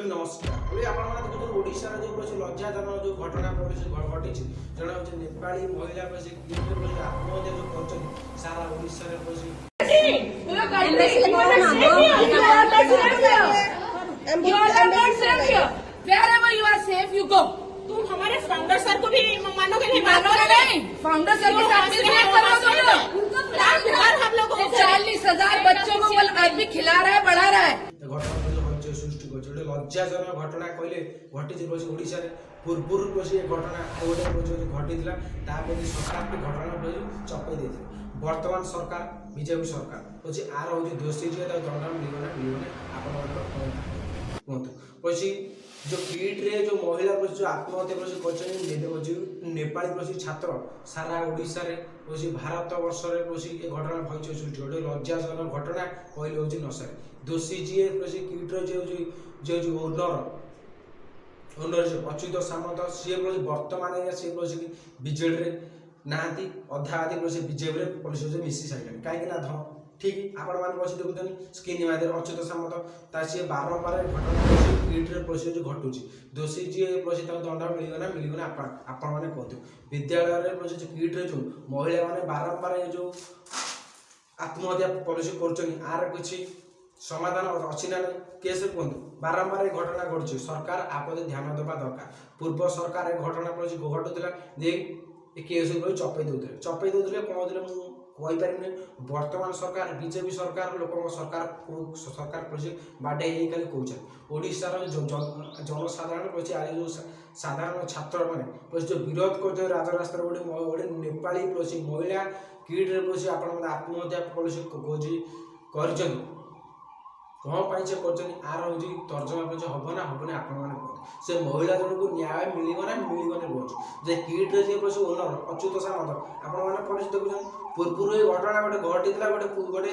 नमस्कार बोले आपको ओडिशा जो लज्जाजनक जो घटना घटी जन हूँ नेपाली महिला आत्महत्या जो कर सारा ओडिशा तुम हमारे फाउंडर सर को भी मानोगे नहीं? मानोगे नहीं? फाउंडर सर के साथ हम लोगों को 40,000 बच्चों को आदमी खिला रहा है, बढ़ा रहा है। सृष्टि कर लज्जाजनक घटना कहले घटी ओडिशा पूर्व घटना गोटे घटी सरकार घटना चपे दे वर्तमान सरकार बीजेपी सरकार आर हूँ दोषी जी दंड मिलना आप जो किट रे जो महिला जो आत्महत्या कर नेपाली छात्र सारा ओडिशा रे भारत वर्ष ये घटना भई सृष्टि गोटे लज्जाजनक घटना कहले हूँ नशा दोषी जी किट जो ओनर जो अच्युत सामंत सी वर्तमान सी बीजेडी ना अधा आदि बीजेपी मिसी सारे कहीं ठीक आपण मैंने देखुन स्क्रीन माध्यम अच्युत सामंत सी बारंबार घटना किट्रे जो घटुची दोषी जी दंड मिलना आपण मैंने कहतु विद्यालय किट्रे जो महिला मैंने बारंबार जो आत्महत्या कर किसी समाधान अच्छी ना केस कहतु बारंबार घटना घटुची सरकार आप ध्यान देवा दरकार पूर्व सरकार घटना घटुला केस चपे दौले कौन कहीपरि वर्तमान सरकार बीजेपी सरकार लोक सरकार बाडे खाली कौन ओडार जनसाधारण जो साधारण छात्र मैंने जो विरोध कर राजरास्ता गोटे नेपाली महिला किट्रे आप आत्महत्या कर कौन से आर हूँ तर्जमा हम ना हम आपण मैंने से महिला जन को न्याय मिलना रोज जे किट्रे ओनर अच्युत सामंत आपण मैंने देखुन पूर्व ये घटना गोटे घटी गोटे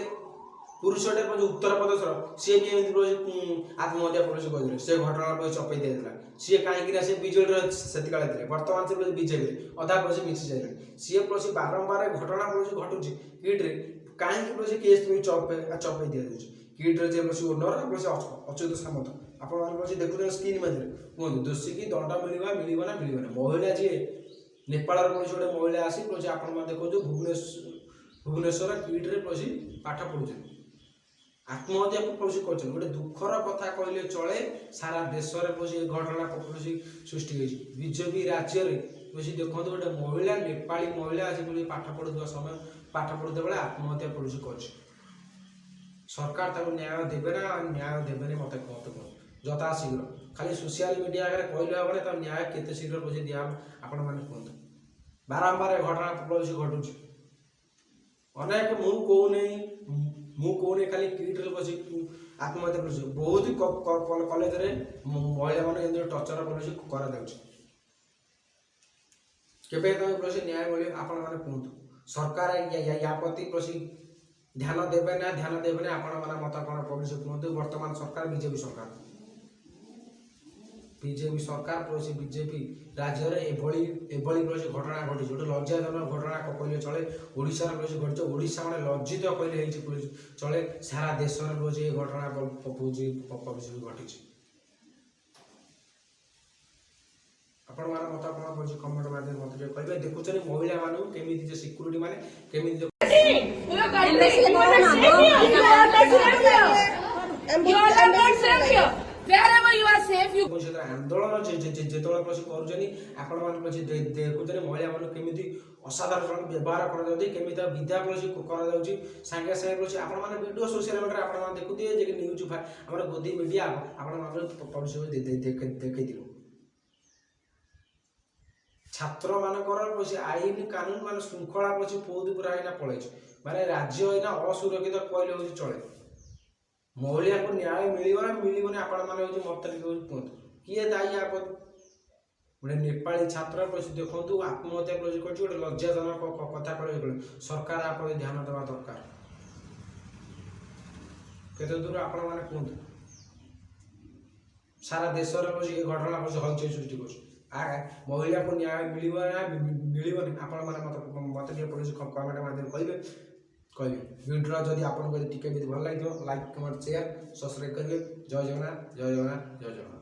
पुरुषटे उत्तर प्रदेश सी भी आत्महत्या कर से घटना चपे दिया सी कहीं से बीजेडी से बर्तमान से बीजेपी अधा मिसी जाए सी बारंबार घटना घटुची किट्रे कहीं केस चपे दि किट्रे ओनर अच्युत सामंत आप देखुन स्क्रीन माध्यम कहूँ दोषी की दंड मिलना महिला जी नेपाल गोटे महिला आसी आप देखो भुवनेश्वर किट्रे पाठ पढ़ुचे आत्महत्या कर गोटे दुखर कथा कहले चले सारा देश में घटना सृष्टि बीजेपी राज्य में देखो गोटे महिला नेपाली महिला आसी पाठ पढ़ुवा समय पाठ पढ़ुते बेले आत्महत्या कर सरकार न्याय देवे ना न्याय देवे मत कहते यथा शीघ्र खाली सोशल मीडिया कहले हम न्याय केते शीघ्र दिया आपण मैंने कहते बारंबार घटना घटुची अनेक मुझे खाली किट्रे बस आत्महत्या कर बहुत कॉलेज रे महिला मान टर्चर कर न्याय मिले आपण मैंने कहतु सरकार या प्रति ध्यान देवे ना आपण मैंने मत कौन पब्लिश कहतु वर्तमान सरकार बीजेपी सरकार बीजेपी राज्य में एभली घटना घटी गोटे लज्जाजनक घटना कहले चले ओडिशा घटी ओडिशा मैंने लज्जित कहले चले सारा देश में ये घटना घटी आपण मान मत कौन कमेंट माध्यम मत कहे देखुं महिला मानू केमी सिक्यूरीटी माने केमी आंदोलन जो कर देखुचे महिला मान केमी असाधारण व्यवहार करमी विद्या सागे सागे आप वीडियो सोशल मीडिया आप देखुए न्यूज आम गोदी मीडिया पब्लिश देखी छात्र मानकर आईन कानून मान श्रृंखला बहुत पूरा पलि माने राज्य असुरक्षित कहले हूँ चले महिला को न्याय मिलना आपण मैंने मत कहतु किए दायी आप गोटे नेपाली छात्र देखो आत्महत्या कर गोटे लज्जाजनक कथा कह सरकार आप ध्यान देवा दरकार केते दूर आपण मैंने कहतु सारा देश में घटना हलचल सृष्टि कर महिला को न्याय मिलनी आप मत कमेंट माध्यम कहे वीडियो जदि आपको टी भल लगे लाइक कमेंट शेयर सब्सक्राइब करेंगे। जय जगन्नाथ जय जगन्नाथ जय जगन्नाथ।